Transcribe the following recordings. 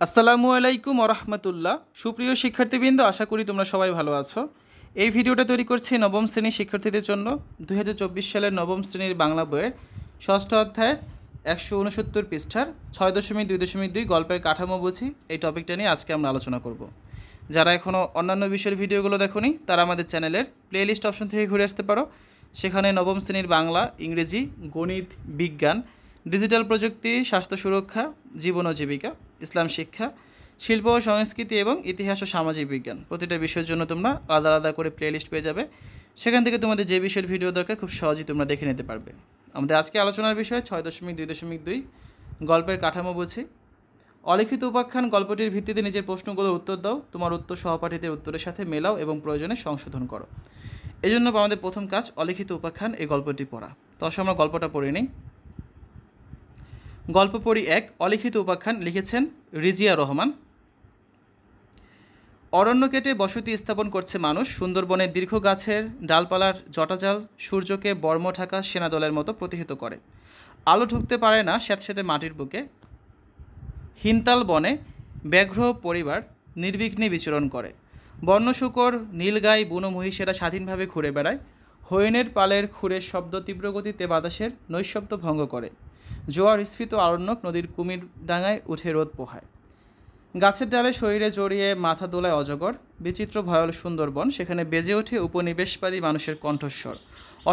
আসসালামু আলাইকুম ওরহমতুল্লাহ। সুপ্রিয় শিক্ষার্থীবৃন্দ, আশা করি তোমরা সবাই ভালো আছো। এই ভিডিওটা তৈরি করছি নবম শ্রেণীর শিক্ষার্থীদের জন্য। 2024 সালের নবম শ্রেণীর বাংলা বইয়ের ষষ্ঠ অধ্যায়ের 169 পৃষ্ঠার 6.2.2 গল্পের কাঠামো বুঝি এই টপিকটা নিয়ে আজকে আমরা আলোচনা করব। যারা এখনও অন্যান্য বিষয়ের ভিডিওগুলো দেখোনি তারা আমাদের চ্যানেলের প্লেলিস্ট অপশন থেকে ঘুরে আসতে পারো। সেখানে নবম শ্রেণীর বাংলা, ইংরেজি, গণিত, বিজ্ঞান, ডিজিটাল প্রযুক্তি, স্বাস্থ্য সুরক্ষা, জীবন ও জীবিকা, ইসলাম শিক্ষা, শিল্প ও সংস্কৃতি এবং ইতিহাস ও সামাজিক বিজ্ঞান প্রতিটা বিষয়ের জন্য তোমরা আলাদা আলাদা করে প্লেলিস্ট পেয়ে যাবে। সেখান থেকে তোমাদের যে বিষয়ের ভিডিও দরকার খুব সহজেই তোমরা দেখে নিতে পারবে। আমাদের আজকে আলোচনার বিষয় 6.2.2 গল্পের কাঠামো বুঝি। অলিখিত উপাখ্যান গল্পটির ভিত্তিতে নিজের প্রশ্নগুলোর উত্তর দাও। তোমার উত্তর সহপাঠীদের উত্তরের সাথে মেলাও এবং প্রয়োজনে সংশোধন করো। এই জন্য আমাদের প্রথম কাজ অলিখিত উপাখ্যান এই গল্পটি পড়া। তো আসলে আমরা গল্পটা পড়ে নিই। গল্প পড়ি 1। অলিখিত উপাখ্যান লিখেছেন রিজিয়া রহমান। অরণ্য কেটে বসতি স্থাপন করছে মানুষ। সুন্দরবনের দীর্ঘ গাছের ডালপালার জটাজাল সূর্যকে বর্ম ঢাকা সেনাদলের মতো প্রতিহিত করে। আলো ঢুকতে পারে না স্যাঁতস্যাঁতে মাটির বুকে। হিনতাল বনে ব্যাঘ্র পরিবার নির্বিঘ্নে বিচরণ করে। বর্ণশূকর, নীলগাই, বুনো মহিষেরা স্বাধীনভাবে ঘুরে বেড়ায়। হরিণের পালের খুরের শব্দ তীব্র গতিতে বাতাসের নৈশব্দ ভঙ্গ করে। জোয়ার স্ফীত আরণ্যক নদীর কুমির ডাঙায় উঠে রোদ পোহায়। গাছের ডালে শরীরে জড়িয়ে মাথা দোলায় অজগর। বিচিত্র ভয়ল সুন্দরবন, সেখানে বেজে ওঠে উপনিবেশবাদী মানুষের কণ্ঠস্বর।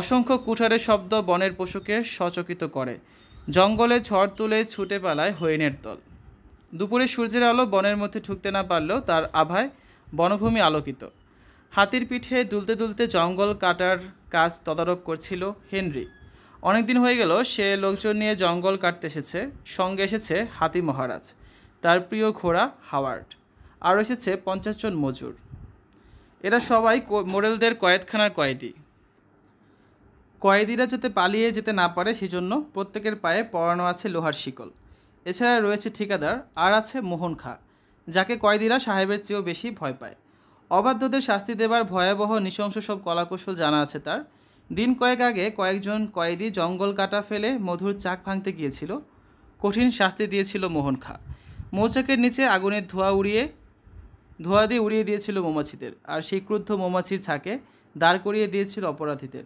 অসংখ্য কুঠারের শব্দ বনের পশুকে সচকিত করে। জঙ্গলে ঝড় তুলে ছুটে পালায় হরিণের দল। দুপুরে সূর্যের আলো বনের মধ্যে ঢুকতে না পারলেও তার আভায় বনভূমি আলোকিত। হাতির পিঠে দুলতে দুলতে জঙ্গল কাটার কাজ তদারক করছিল হেনরি। অনেকদিন হয়ে গেল সে লোকজন নিয়ে জঙ্গল কাটতে এসেছে। সঙ্গে এসেছে হাতি মহারাজ, তার প্রিয় ঘোড়া হাওয়ার্ড, আরও এসেছে 50 জন মজুর। এরা সবাই মোরেলদের কয়েদখানার কয়েদি। কয়েদিরা যাতে পালিয়ে যেতে না পারে সেজন্য প্রত্যেকের পায়ে পরানো আছে লোহার শিকল। এছাড়া রয়েছে ঠিকাদার, আর আছে মোহন খাঁ, যাকে কয়েদিরা সাহেবের চেয়েও বেশি ভয় পায়। অবাধ্যদের শাস্তি দেবার ভয়াবহ নৃশংস সব কলাকৌশল জানা আছে তার। দিন কয়েক আগে কয়েকজন কয়েদি জঙ্গল কাটা ফেলে মধুর চাক ভাঙতে গিয়েছিল। কঠিন শাস্তি দিয়েছিল মোহন খাঁ। মৌচাকের নিচে আগুনের ধোঁয়া দিয়ে উড়িয়ে দিয়েছিল মৌমাছিদের, আর সেই ক্রুদ্ধ মৌমাছির ছাকে দাঁড় করিয়ে দিয়েছিল অপরাধীদের।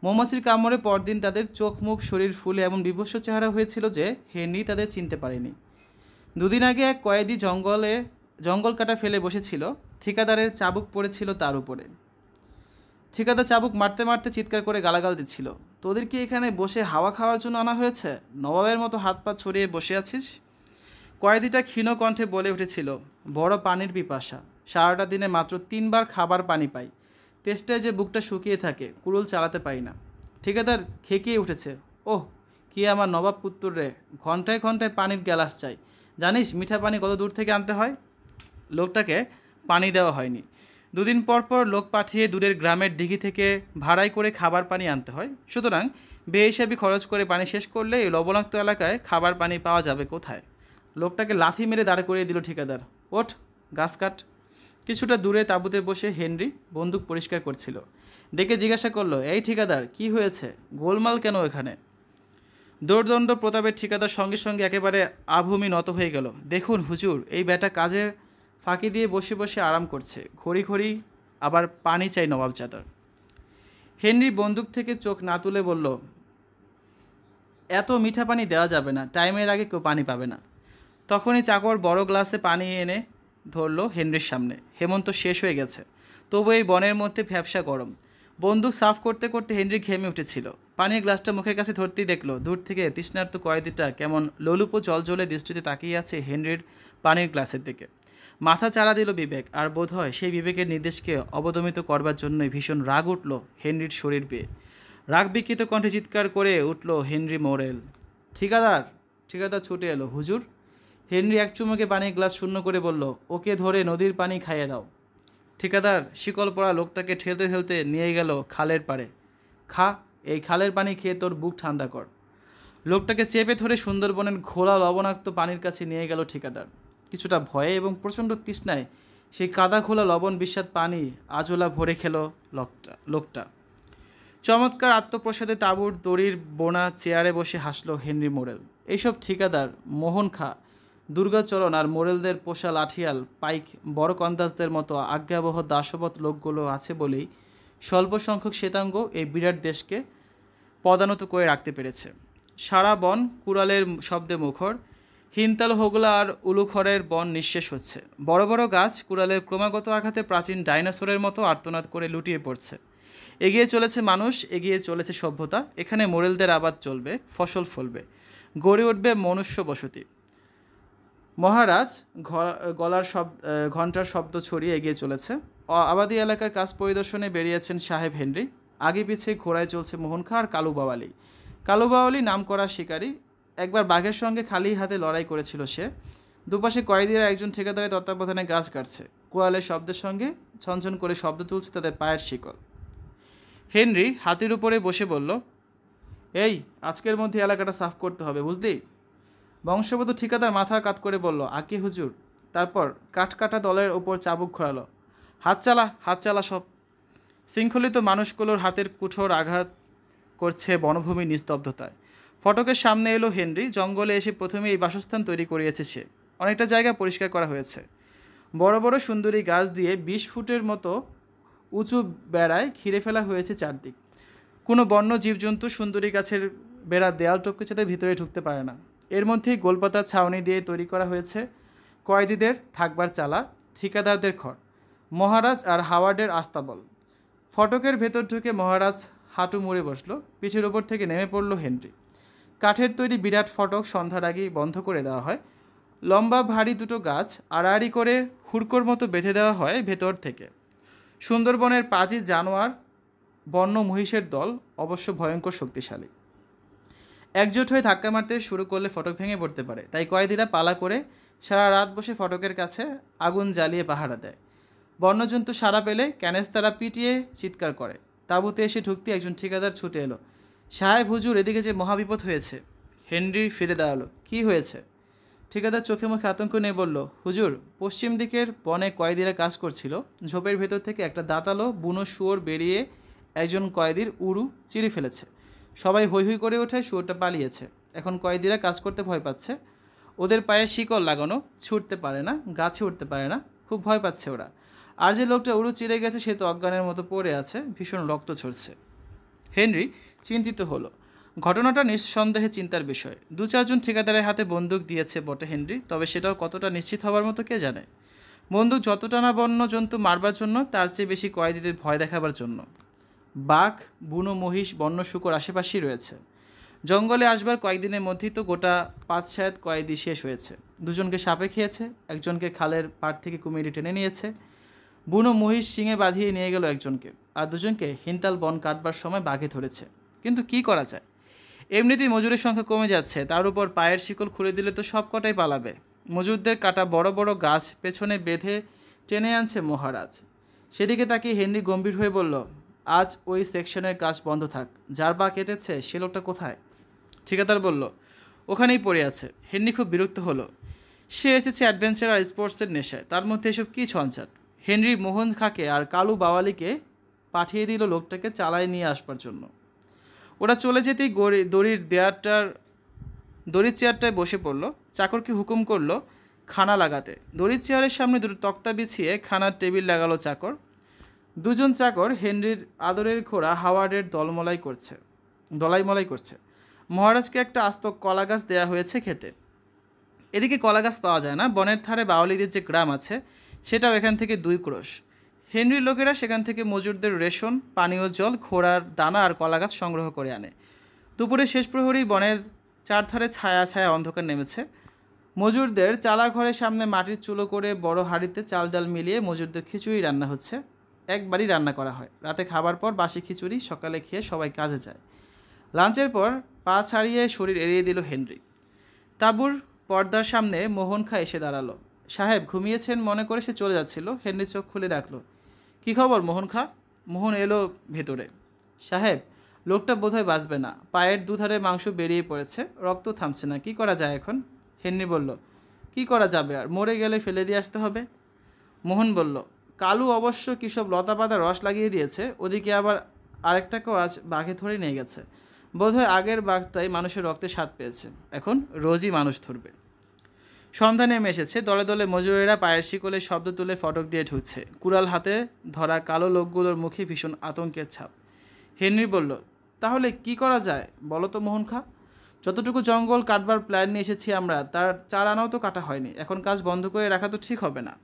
মৌমাছির কামড়ে পরদিন তাদের চোখ মুখ শরীর ফুলে এমন বিভৎস চেহারা হয়েছিল যে হেনরি তাদের চিনতে পারেনি। দুদিন আগে এক কয়েদি জঙ্গল কাটা ফেলে বসেছিল। ঠিকাদারের চাবুক পড়েছিল তার উপরে। ঠিকাদার চাবুক মারতে মারতে চিৎকার করে গালাগাল দিচ্ছিল। তোদের কি এখানে বসে হাওয়া খাওয়ার জন্য আনা হয়েছে? নবাবের মতো হাত পা ছড়িয়ে বসে আছিস? কয়েদিটা ক্ষীণ কণ্ঠে বলে উঠেছিল, বড় পানির পিপাসা। সারাটা দিনে মাত্র 3 বার খাবার পানি পাই। তেষ্টায় যে বুকটা শুকিয়ে থাকে, কুড়ুল চালাতে পারি না। ঠিকাদার খেকিয়ে উঠেছে, ওহ কি আমার নবাব পুত্তর রে, ঘন্টায় ঘন্টায় পানির গ্যালাস চাই। জানিস মিঠা পানি কত দূর থেকে আনতে হয়? লোকটাকে পানি দেওয়া হয়নি। দুদিন পর পর লোক পাঠিয়ে দূরের গ্রামের দিঘি থেকে ভাড়াই করে খাবার পানি আনতে হয়। সুতরাং বেহিসাবি খরচ করে পানি শেষ করলে এই লবণাক্ত এলাকায় খাবার পানি পাওয়া যাবে কোথায়? লোকটাকে লাথি মেরে দাঁড় করিয়ে দিল ঠিকাদার। ওঠ, গাছ কাট। কিছুটা দূরে তাঁবুতে বসে হেনরি বন্দুক পরিষ্কার করছিল। ডেকে জিজ্ঞাসা করলো, এই ঠিকাদার, কি হয়েছে? গোলমাল কেন এখানে? দৌর্দণ্ড প্রতাপের ঠিকাদার সঙ্গে সঙ্গে একেবারে আভূমি নত হয়ে গেল। দেখুন হুজুর, এই ব্যাটা কাজে ফাঁকি দিয়ে বসে বসে আরাম করছে, ঘড়ি ঘড়ি আবার পানি চাই নবাবজাদার। হেনরি বন্দুক থেকে চোখ না তুলে বলল, এত মিঠা পানি দেওয়া যাবে না, টাইমের আগে কেউ পানি পাবে না। তখনই চাকর বড় গ্লাসে পানি এনে ধরল হেনরির সামনে। হেমন্ত শেষ হয়ে গেছে, তবু এই বনের মধ্যে ভ্যাবসা গরম। বন্দুক সাফ করতে করতে হেনরি ঘেমে উঠেছিল। পানির গ্লাসটা মুখের কাছে ধরতেই দেখল দূর থেকে তৃষ্ণার্ত কয়েদিটা কেমন লোলুপ জলজলে দৃষ্টিতে তাকিয়ে আছে হেনরির পানির গ্লাসের দিকে। মাথা চাড়া দিল বিবেক, আর বোধ হয় সেই বিবেকের নির্দেশকে অবদমিত করবার জন্যই ভীষণ রাগ উঠল হেনরির শরীর পেয়ে। রাগ বিকৃত কণ্ঠে চিৎকার করে উঠল হেনরি মোরেল। ঠিকাদার! ঠিকাদার ছুটে এলো। হুজুর? হেনরি এক চুমুকে পানির গ্লাস শূন্য করে বলল, ওকে ধরে নদীর পানি খাইয়ে দাও। ঠিকাদার শিকল পড়া লোকটাকে ঠেলতে ঠেলতে নিয়ে গেল খালের পাড়ে। খা, এই খালের পানি খেয়ে তোর বুক ঠান্ডা কর। লোকটাকে চেপে ধরে সুন্দরবনের ঘোলা লবণাক্ত পানির কাছে নিয়ে গেল ঠিকাদার। কিছুটা ভয়ে এবং প্রচণ্ড তৃষ্ণায় সেই কাদা খোলা লবণ বিস্বাদ পানি আজোলা ভরে খেল লোকটা। চমৎকার আত্মপ্রসাদে তাঁবুর দড়ির বোনা চেয়ারে বসে হাসল হেনরি মোরেল। এইসব ঠিকাদার মোহন খাঁ দুর্গাচরণ আর মোরেলদের পোষা লাঠিয়াল পাইক বড় কন্দাজদের মতো আজ্ঞাবহ দাসবৎ লোকগুলো আছে বলেই স্বল্প সংখ্যক শ্বেতাঙ্গ এই বিরাট দেশকে পদানত করে রাখতে পেরেছে। সারা বন কুড়ালের শব্দে মুখর, হিনতাল হোগলা আর উলুখড়ের বন নিঃশেষ হচ্ছে। বড় বড় গাছ কুড়ালের ক্রমাগত আঘাতে প্রাচীন ডাইনোসরের মতো আর্তনাদ করে লুটিয়ে পড়ছে। এগিয়ে চলেছে মানুষ, এগিয়ে চলেছে সভ্যতা। এখানে মোরেলদের আবাদ চলবে, ফসল ফলবে, গড়ে উঠবে মনুষ্য বসতি। মহারাজ গলার ঘণ্টার শব্দ ছড়িয়ে এগিয়ে চলেছে। আবাদি এলাকার কাজ পরিদর্শনে বেরিয়েছেন সাহেব হেনরি। আগে পিছিয়ে ঘোড়ায় চলছে মোহন খাঁ আর কালু বাওয়ালি। কালু বাওয়ালি নাম করা শিকারী, একবার বাঘের সঙ্গে খালি হাতে লড়াই করেছিল সে। দুপাশে কয়েদিরা একজন ঠিকাদারের তত্ত্বাবধানে গাছ কাটছে। কুড়ালের শব্দের সঙ্গে ঝনঝন করে শব্দ তুলছে তাদের পায়ের শিকল। হেনরি হাতির উপরে বসে বলল, এই আজকের মধ্যে এলাকাটা সাফ করতে হবে, বুঝলি? বংশবধূ ঠিকাদার মাথা কাত করে বলল, আকি হুজুর। তারপর কাঠকাটা দলের ওপর চাবুক ঘোরালো। হাত চালা সব। শৃঙ্খলিত মানুষগুলোর হাতের কুঠোর আঘাত করছে বনভূমির নিস্তব্ধতায়। ফটকের সামনে এলো হেনরি। জঙ্গলে এসে প্রথমে এই বাসস্থান তৈরি করিয়েছে সে। অনেকটা জায়গা পরিষ্কার করা হয়েছে। বড় বড় সুন্দরী গাছ দিয়ে 20 ফুটের মতো উঁচু বেড়ায় ঘিরে ফেলা হয়েছে চারদিক। কোনো বন্য জীবজন্তু সুন্দরী গাছের বেড়া দেয়াল টপকে যাতে ভিতরে ঢুকতে পারে না। এর মধ্যেই গোলপাতার ছাউনি দিয়ে তৈরি করা হয়েছে কয়েদিদের থাকবার চালা, ঠিকাদারদের ঘর, মহারাজ আর হাওয়ার্ডের আস্তাবল। ফটকের ভেতর ঢুকে মহারাজ হাঁটু মুড়ে বসল। পিঠের ওপর থেকে নেমে পড়ল হেনরি। কাঠের তৈরি বিরাট ফটক সন্ধ্যার আগেই বন্ধ করে দেওয়া হয়। লম্বা ভারী দুটো গাছ আড়াআড়ি করে হুড়কোর মতো বেঁধে দেওয়া হয় ভেতর থেকে। সুন্দরবনের পাজি জানোয়ার, বন্য মহিষের দল, অবশ্য ভয়ঙ্কর শক্তিশালী। একজোট হয়ে ধাক্কা মারতে শুরু করলে ফটক ভেঙে পড়তে পারে। তাই কয়েদিরা পালা করে সারা রাত বসে ফটকের কাছে আগুন জ্বালিয়ে পাহারা দেয়। বন্যজন্তু সারা পেলে ক্যানেস্তারা পিটিয়ে চিৎকার করে। তাঁবুতে এসে ঢুকতে একজন ঠিকাদার ছুটে এলো। সাহেব হুজুর, এদিকে যে মহাবিপদ হয়েছে। হেনরি ফিরে দাঁড়ালো। কি হয়েছে? ঠিকাদার চোখে মুখে আতঙ্ক নিয়ে বলল, হুজুর, পশ্চিম দিকের বনে কয়েদিরা কাজ করছিল। ঝোপের ভেতর থেকে একটা দাঁতালো বুনো শুয়োর বেরিয়ে একজন কয়েদির উরু চিড়ে ফেলেছে। সবাই হৈ হৈ করে ওঠে, শুয়োরটা পালিয়েছে। এখন কয়েদিরা কাজ করতে ভয় পাচ্ছে। ওদের পায়ে শিকল লাগানো, ছুটতে পারে না, গাছে উঠতে পারে না, খুব ভয় পাচ্ছে ওরা। আর যে লোকটা উড়ু চিড়ে গেছে সে তো অজ্ঞানের মতো পড়ে আছে, ভীষণ রক্ত ঝরছে। হেনরি চিন্তিত হলো। ঘটনাটা নিঃসন্দেহে চিন্তার বিষয়। 2-4 জন ঠিকাদারের হাতে বন্দুক দিয়েছে বটে হেনরি, তবে সেটাও কতটা নিশ্চিত হবার মতো কে জানে। বন্দুক যতটা না বন্য জন্তু মারবার জন্য, তার চেয়ে বেশি কয়েদিদের ভয় দেখাবার জন্য। বাঘ, বুনো মহিষ, বন্য শূকর আশেপাশেই রয়েছে। জঙ্গলে আসবার কয়েকদিনের মধ্যেই তো গোটা 5-6 কয়েদি শেষ হয়েছে। 2জনকে সাপে খেয়েছে, একজনকে খালের পাড় থেকে কুমিরে টেনে নিয়েছে। বুনো মহিষ শিঙে বাঁধিয়ে নিয়ে গেল একজনকে, আর 2জনকে হিনতাল বন কাটবার সময় বাঘে ধরেছে। কিন্তু কি করা যায়? এমনিতেই মজুরের সংখ্যা কমে যাচ্ছে, তার উপর পায়ের শিকল খুলে দিলে তো সব কটাই পালাবে। মজুরদের কাটা বড় বড় গাছ পেছনে বেঁধে টেনে আনছে মহারাজ। সেদিকে তাকিয়ে হেনরি গম্ভীর হয়ে বলল, আজ ওই সেকশনের কাজ বন্ধ থাক। যার পা কেটেছে সে লোকটা কোথায়? ঠিকাদার বলল, ওখানেই পড়ে আছে। হেনরি খুব বিরক্ত হলো। সে এসেছে অ্যাডভেঞ্চার আর স্পোর্টসের নেশায়, তার মধ্যে এসব কী ঝঞ্ঝাট। হেনরি মোহন খাঁকে আর কালু বাওয়ালিকে পাঠিয়ে দিল লোকটাকে চালায় নিয়ে আসবার জন্য। ওরা চলে যেতেই দড়ির চেয়ারটায় বসে পড়ল। চাকরকে হুকুম করলো খানা লাগাতে। দড়ির চেয়ারের সামনে 2টো তক্তা বিছিয়ে খানার টেবিল লাগালো চাকর। 2জন চাকর হেনরির আদরের ঘোড়া হাওয়ার্ডের দলাইমলাই করছে। মহারাজকে একটা আস্ত কলা গাছ দেওয়া হয়েছে খেতে। এদিকে কলা গাছ পাওয়া যায় না। বনের ধারে বাওয়ালিদের যে গ্রাম আছে সেটাও এখান থেকে 2 ক্রোশ। হেনরির লোকেরা সেখান থেকে মজুরদের রেশন, পানীয় জল, ঘোড়ার দানা আর কলা গাছ সংগ্রহ করে আনে। দুপুরে শেষ প্রহরেই বনের চারধারে ছায়া ছায়া অন্ধকার নেমেছে। মজুরদের চালা ঘরের সামনে মাটির চুলো করে বড় হাঁড়িতে চাল ডাল মিলিয়ে মজুরদের খিচুড়ি রান্না হচ্ছে। একবারই রান্না করা হয়। রাতে খাবার পর বাসি খিচুড়ি সকালে খেয়ে সবাই কাজে যায়। লাঞ্চের পর পা ছাড়িয়ে শরীর এড়িয়ে দিল হেনরি। তাঁবুর পর্দার সামনে মোহন খাঁ এসে দাঁড়ালো। সাহেব ঘুমিয়েছেন মনে করে সে চলে যাচ্ছিল। হেনরি চোখ খুলে ডাকলো, কী খবর মোহন খাঁ? মোহন এলো ভেতরে। সাহেব, লোকটা বোধহয় বাঁচবে না। পায়ের দুধারে মাংস বেরিয়ে পড়েছে, রক্ত থামছে না। কি করা যায় এখন? হেনরি বলল, কি করা যাবে আর, মরে গেলে ফেলে দিয়ে আসতে হবে। মোহন বলল, কালু অবশ্য কী সব লতা পাতা রস লাগিয়ে দিয়েছে। ওদিকে আবার আরেকটাকেও আজ বাঘে ধরে নিয়ে গেছে। বোধহয় আগের বাঘটাই মানুষের রক্তে স্বাদ পেয়েছে, এখন রোজই মানুষ ধরবে। সন্ধ্যা নেমে এসেছে। দলে দলে মজুরেরা পায়ের শিকলে শব্দ তুলে ফটক দিয়ে ঢুকছে। কুড়াল হাতে ধরা কালো লোকগুলোর মুখে ভীষণ আতঙ্কের ছাপ। হেনরি বলল, তাহলে কি করা যায় বলো তো মোহন খা। যতটুকু জঙ্গল কাটবার প্ল্যান নিয়ে এসেছি আমরা, তার 4 আনাও তো কাটা হয়নি। এখন কাজ বন্ধ করে রাখা তো ঠিক হবে না।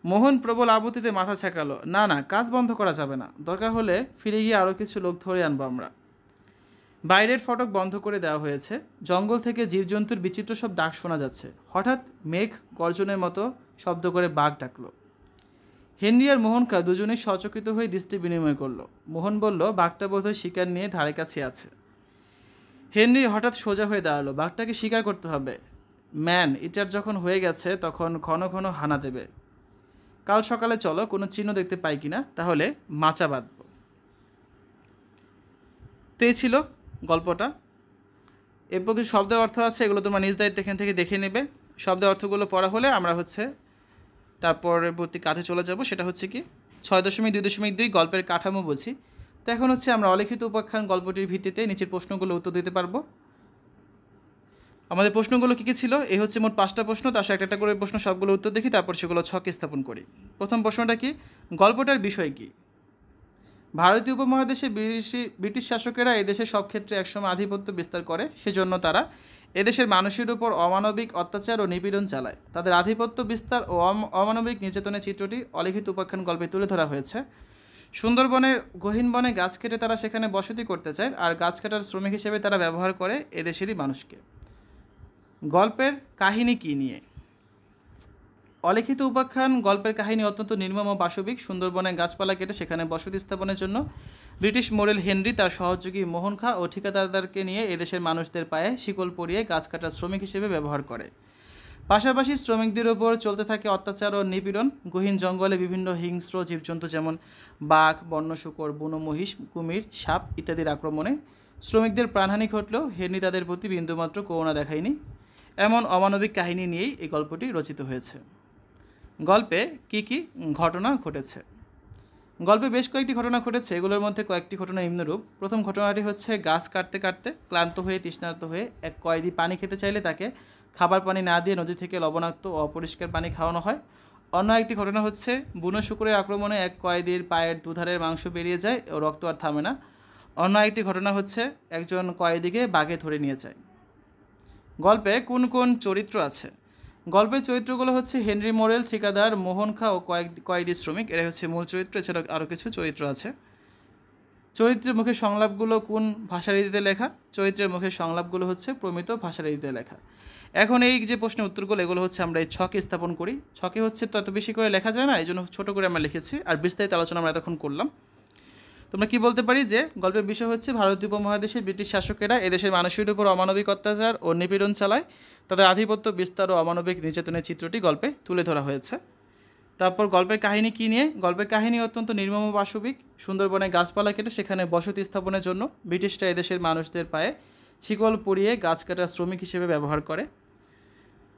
মোহন প্রবল আপত্তিতে মাথা ছেঁকালো। না না, কাজ বন্ধ করা যাবে না। দরকার হলে ফিরে গিয়ে আরও কিছু লোক ধরে আনবো আমরা। বাইরের ফটক বন্ধ করে দেওয়া হয়েছে। জঙ্গল থেকে জীবজন্তুর বিচিত্র সব ডাক শোনা যাচ্ছে। হঠাৎ মেঘ গর্জনের মতো শব্দ করে বাঘ ডাকলো। হেনরি আর মোহনকা দুজনেই সচকিত হয়ে দৃষ্টি বিনিময় করলো। মোহন বলল, বাঘটা বোধহয় শিকার নিয়ে ধারে কাছে আছে। হেনরি হঠাৎ সোজা হয়ে দাঁড়ালো। বাঘটাকে শিকার করতে হবে। ম্যান ইটার যখন হয়ে গেছে তখন ঘন ঘন হানা দেবে। কাল সকালে চলো, কোনো চিহ্ন দেখতে পাই কিনা, তাহলে মাচা বাঁধব। তো এই ছিল গল্পটা। এরপর কিছু শব্দের অর্থ আছে, এগুলো তোমার নিজ দায়িত্ব এখান থেকে দেখে নেবে। শব্দের অর্থগুলো পড়া হলে আমরা পরবর্তী কাজে চলে যাব। সেটা হচ্ছে কি 6.2.2 গল্পের কাঠামো বুঝি। তো এখন আমরা অলিখিত উপাখ্যান গল্পটির ভিত্তিতে নিচের প্রশ্নগুলো উত্তর দিতে পারবো। আমাদের প্রশ্নগুলো কী কী ছিল? এই হচ্ছে মোট 5টা প্রশ্ন। তার সাথে একটা করে প্রশ্ন, সবগুলো উত্তর দেখি, তারপর সেগুলো ছকে স্থাপন করি। প্রথম প্রশ্নটা কি? গল্পটার বিষয় কি? ভারতীয় উপমহাদেশে ব্রিটিশ শাসকেরা এদেশের সব ক্ষেত্রে একসময় আধিপত্য বিস্তার করে। সেজন্য তারা এদেশের মানুষের উপর অমানবিক অত্যাচার ও নিপীড়ন চালায়। তাদের আধিপত্য বিস্তার ও অমানবিক নির্যাতনের চিত্রটি অলিখিত উপাখ্যান গল্পে তুলে ধরা হয়েছে। সুন্দরবনের গহীন বনে গাছ কেটে তারা সেখানে বসতি করতে চায়, আর গাছ কাটার শ্রমিক হিসেবে তারা ব্যবহার করে এদেশেরই মানুষকে। গল্পের কাহিনী কী নিয়ে? অলিখিত উপাখ্যান গল্পের কাহিনী অত্যন্ত নির্মম ও পাশবিক। সুন্দরবনে গাছপালা কেটে সেখানে বসতি স্থাপনের জন্য ব্রিটিশ মোরেল হেনরি তার সহযোগী মোহন খা ও ঠিকাদারদেরকে নিয়ে এদেশের মানুষদের পায়ে শিকল পরিয়ে গাছ কাটার শ্রমিক হিসেবে ব্যবহার করে। পাশাপাশি শ্রমিকদের ওপর চলতে থাকে অত্যাচার ও নিপীড়ন। গহীন জঙ্গলে বিভিন্ন হিংস্র জীবজন্তু যেমন বাঘ, বন্য শূকর, বুনো মহিষ, কুমির, সাপ ইত্যাদির আক্রমণে শ্রমিকদের প্রাণহানি ঘটলেও হেনরি তাদের প্রতি বিন্দুমাত্র করুণা দেখায়নি। এমন অমানবিক কাহিনী নিয়েই এই গল্পটি রচিত হয়েছে। গল্পে কি কি ঘটনা ঘটেছে? গল্পে বেশ কয়েকটি ঘটনা ঘটেছে। এগুলোর মধ্যে কয়েকটি ঘটনা নিম্নরূপ। প্রথম ঘটনাটি হচ্ছে, গাছ কাটতে কাটতে ক্লান্ত হয়ে তৃষ্ণার্ত হয়ে এক কয়েদি পানি খেতে চাইলে তাকে খাবার পানি না দিয়ে নদী থেকে লবণাক্ত ও অপরিষ্কার পানি খাওয়ানো হয়। অন্য একটি ঘটনা হচ্ছে, বুনো শুকুরের আক্রমণে এক কয়েদির পায়ের দুধারের মাংস বেরিয়ে যায় ও রক্ত আর থামে না। অন্য একটি ঘটনা হচ্ছে, একজন কয়েদিকে বাঘে ধরে নিয়ে যায়। গল্পে কোন কোন চরিত্র আছে? গল্পের চরিত্রগুলো হচ্ছে হেনরি মোরেল, ঠিকাদার, মোহন খা ও কয়েদি শ্রমিক। এরা হচ্ছে মূল চরিত্র। এছাড়াও আরও কিছু চরিত্র আছে। চরিত্রের মুখের সংলাপগুলো কোন ভাষারীতিতে লেখা? চরিত্রের মুখের সংলাপগুলো হচ্ছে প্রমিত ভাষারীতিতে লেখা। এখন এই যে প্রশ্নের উত্তরগুলো, এগুলো আমরা এই ছকে স্থাপন করি। ছকে তো এত বেশি করে লেখা যায় না, এই জন্য ছোটো করে আমরা লিখেছি। আর বিস্তারিত আলোচনা আমরা এতক্ষণ করলাম। তোমরা কি বলতে পারি যে গল্পের বিষয় হচ্ছে, ভারতীয় উপমহাদেশে ব্রিটিশ শাসকেরা এদেশের মানুষের উপর অমানবিক অত্যাচার ও নিপীড়ন চালায়। তাদের আধিপত্য বিস্তার ও অমানবিক নির্যাতনের চিত্রটি গল্পে তুলে ধরা হয়েছে। তারপর গল্পের কাহিনী কী নিয়ে? গল্পের কাহিনী অত্যন্ত নির্মম ও পাশবিক। সুন্দরবনে গাছপালা কেটে সেখানে বসতি স্থাপনের জন্য ব্রিটিশরা এদেশের মানুষদের পায়ে শিকল পরিয়ে গাছ কাটার শ্রমিক হিসেবে ব্যবহার করে।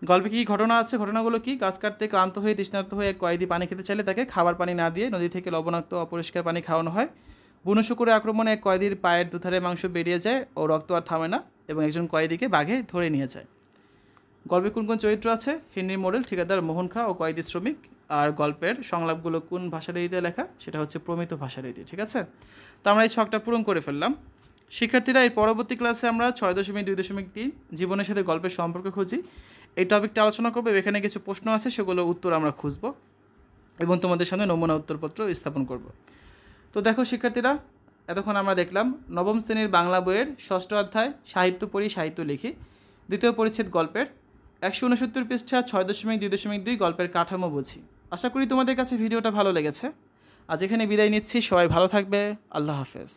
গল্পে কী ঘটনা আছে? ঘটনাগুলো কি? গাছ কাটতে ক্লান্ত হয়ে তৃষ্ণার্ত হয়ে এক কয়েদি পানি খেতে চাইলে তাকে খাবার পানি না দিয়ে নদী থেকে লবণাক্ত অপরিষ্কার পানি খাওয়ানো হয়। বুনো শুকুরের আক্রমণে এক কয়েদির পায়ের দুধারে মাংস বেরিয়ে যায় ও রক্ত আর থামে না, এবং একজন কয়েদিকে বাঘে ধরে নিয়ে যায়। গল্পে কোন কোন চরিত্র আছে? হেনরি মোরেল, ঠিকাদার, মোহন খা ও কয়েদি শ্রমিক। আর গল্পের সংলাপগুলো কোন ভাষারীতিতে লেখা? সেটা হচ্ছে প্রমিত ভাষারীতি। ঠিক আছে, তো আমরা এই ছকটা পূরণ করে ফেললাম। শিক্ষার্থীরা, এর পরবর্তী ক্লাসে আমরা 6.2.3 জীবনের সাথে গল্পের সম্পর্ক খুঁজি এই টপিকটা আলোচনা করবো। এখানে কিছু প্রশ্ন আছে, সেগুলো উত্তর আমরা খুঁজব এবং তোমাদের সামনে নমুনা উত্তরপত্র স্থাপন করব। তো দেখো শিক্ষার্থীরা, এতক্ষণ আমরা দেখলাম নবম শ্রেণীর বাংলা বইয়ের 6ষ্ঠ অধ্যায় সাহিত্য পড়ি সাহিত্য লিখি, দ্বিতীয় পরিচ্ছেদ গল্পের 169 পৃষ্ঠা 6.2.2 গল্পের কাঠামো বুঝি। আশা করি তোমাদের কাছে ভিডিওটা ভালো লেগেছে। আজ এখানে বিদায় নিচ্ছি। সবাই ভালো থাকবে। আল্লাহ হাফেজ।